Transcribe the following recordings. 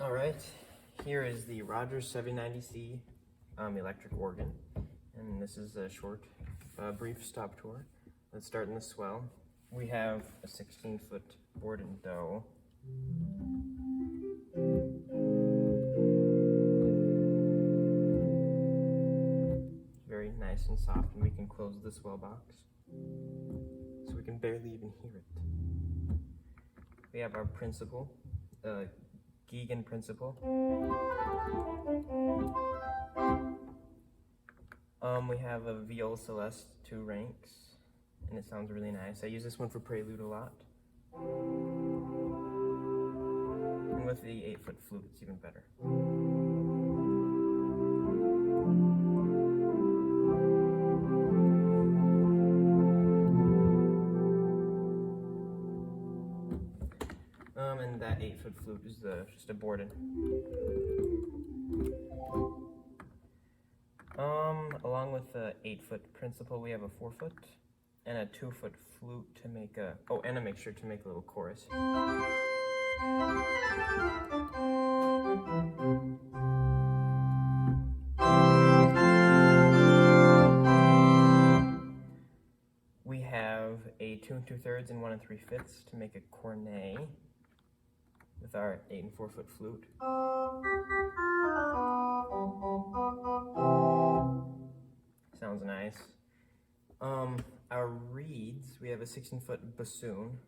All right, here is the Rodgers 790C electric organ, and this is a short, brief stop tour. Let's start in the swell. We have a 16-foot board and dough. Very nice and soft, and we can close the swell box, so we can barely even hear it. We have our principal, Geegan principal. We have a Viola Celeste 2 ranks, and it sounds really nice. I use this one for prelude a lot. And with the 8-foot flute, it's even better. And that 8-foot flute is just a Borden. Along with the 8-foot principal, we have a 4-foot and a 2-foot flute to make a, and a mixture to make a little chorus. We have a 2 2/3 and 1 3/5 to make a cornet with our 8 and 4-foot flute. Sounds nice. Our reeds, we have a 16-foot bassoon.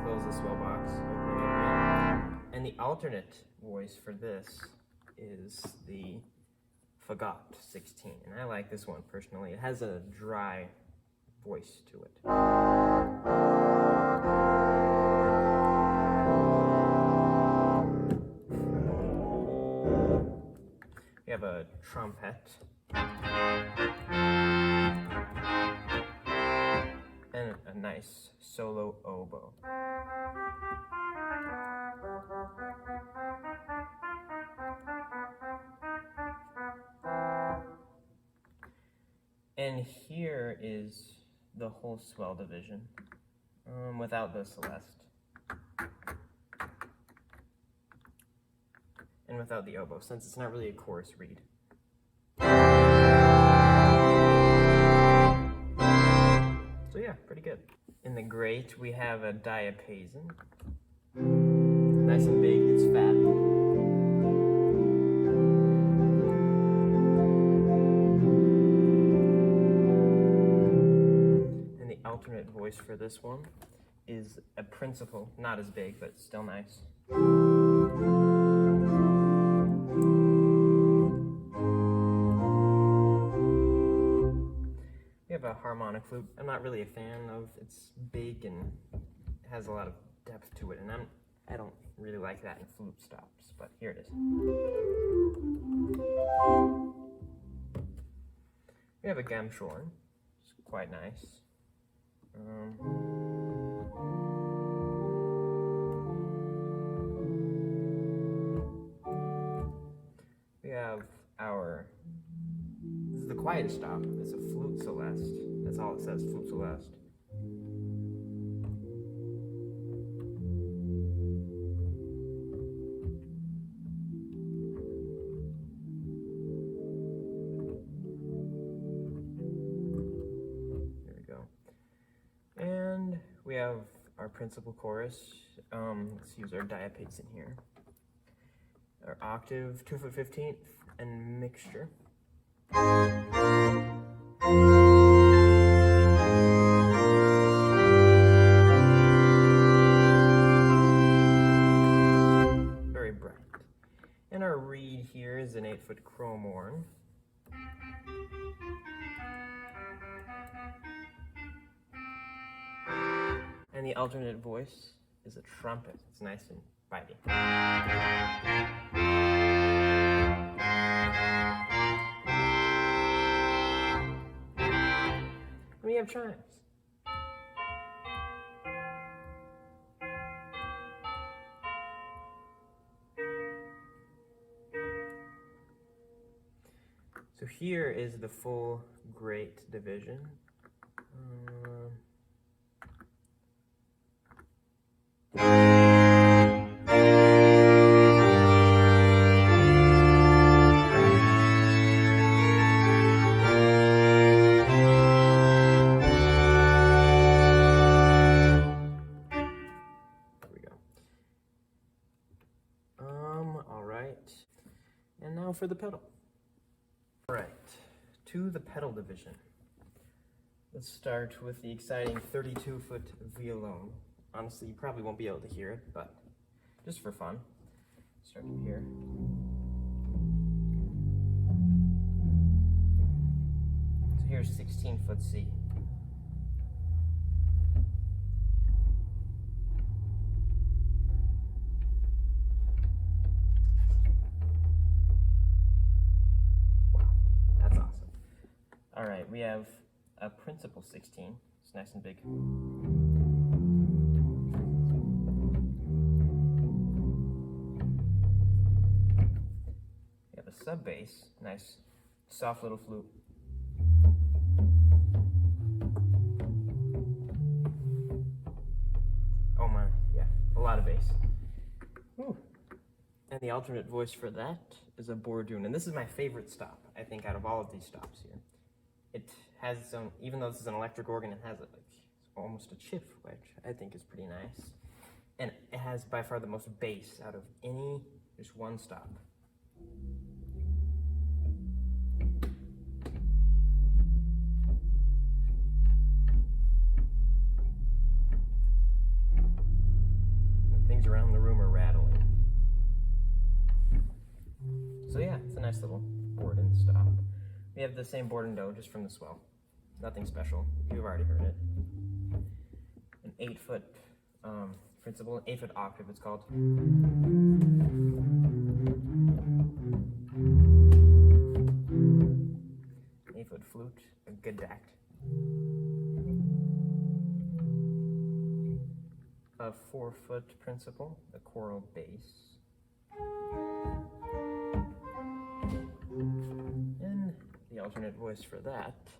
Close the swell box, open it again. And the alternate voice for this is the Fagot 16, and I like this one personally. It has a dry voice to it. We have a trumpet and a nice solo oboe. And here is the whole swell division, without the Celeste. And without the oboe, since it's not really a chorus reed. So yeah, pretty good. In the grate, we have a diapason. Nice and big, it's fat. Alternate voice for this one is a principal, not as big, but still nice. We have a harmonic flute. I'm not really a fan of. It's big and has a lot of depth to it, and I don't really like that in flute stops, but here it is. We have a gamshorn. It's quite nice. We have this is the quietest stop. It's a flute celeste. That's all it says, flute celeste. We have our principal chorus. Let's use our diapason here. Our octave, 2 4/15, and mixture. Very bright. And our reed here is an 8-foot chrome horn. And the alternate voice is a trumpet. It's nice and bitey. And we have chimes. So here is the full great division. Now for the pedal. All right, to the pedal division. Let's start with the exciting 32-foot violone. Honestly, you probably won't be able to hear it, but just for fun. Start here. So here's 16-foot C. Wow, that's awesome. All right, we have a principal 16. It's nice and big. Sub bass, nice soft little flute. Oh my, yeah, a lot of bass. Whew. And the alternate voice for that is a bourdon, and this is my favorite stop, I think, out of all of these stops here. It has its own, even though this is an electric organ, it has almost a chip, which I think is pretty nice. And it has by far the most bass out of any, just one stop. Things around the room are rattling. So yeah, it's a nice little bourdon stop. We have the same bourdon just from the swell. Nothing special. You've already heard it. An 8-foot principal, an 8-foot octave it's called. 8-foot flute, a gedacht. A 4-foot principal, a choral bass. And the alternate voice for that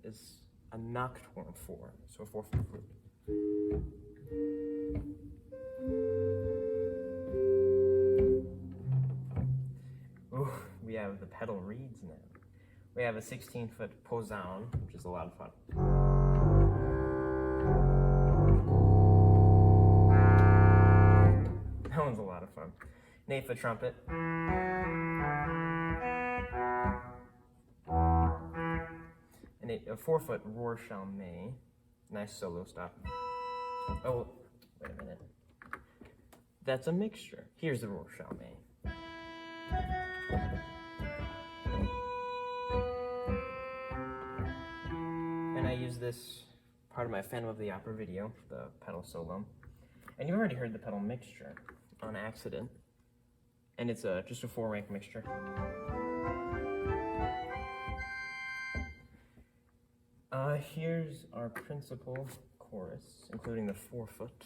is a nocturne 4, so a 4-foot flute. Ooh, we have the pedal reeds now. We have a 16-foot posaune, which is a lot of fun. That one's a lot of fun. An 8-foot trumpet. And a 4-foot Rorschach-May. Nice solo stop. Oh, wait a minute. That's a mixture. Here's the Rorschach-May. And I use this part of my Phantom of the Opera video, the pedal solo. And you've already heard the pedal mixture on accident, and it's just a 4-rank mixture. Here's our principal chorus, including the 4-foot.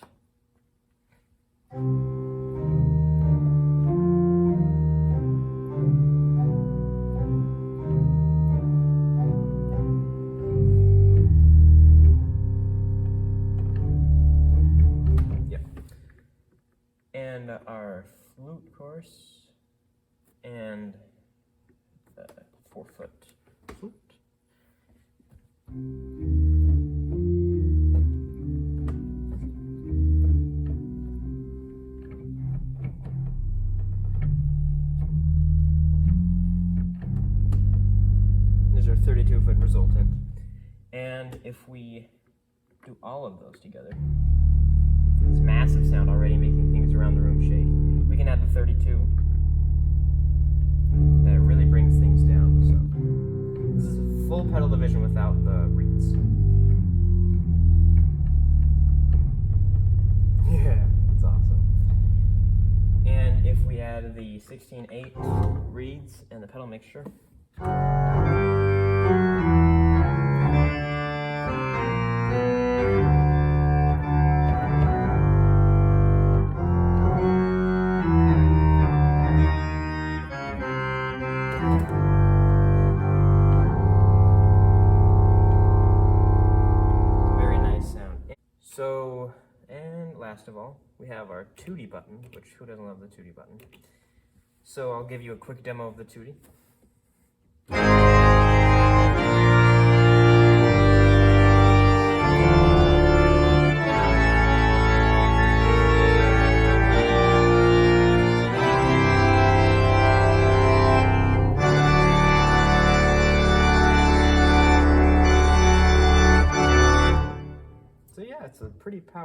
And our flute course, and 4-foot flute. There's our 32-foot resultant. And if we do all of those together, it's massive sound already, making things around the room shake. We can add the 32. That really brings things down. So this is a full pedal division without the reeds. Yeah, that's awesome. And if we add the 16/8 reeds and the pedal mixture. So, and last of all, we have our Tutti button, which who doesn't love the Tutti button? So I'll give you a quick demo of the Tutti.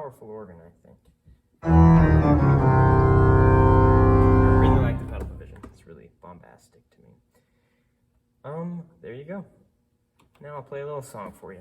powerful organ, I think. I really like the pedal division. It's really bombastic to me. There you go. Now I'll play a little song for you.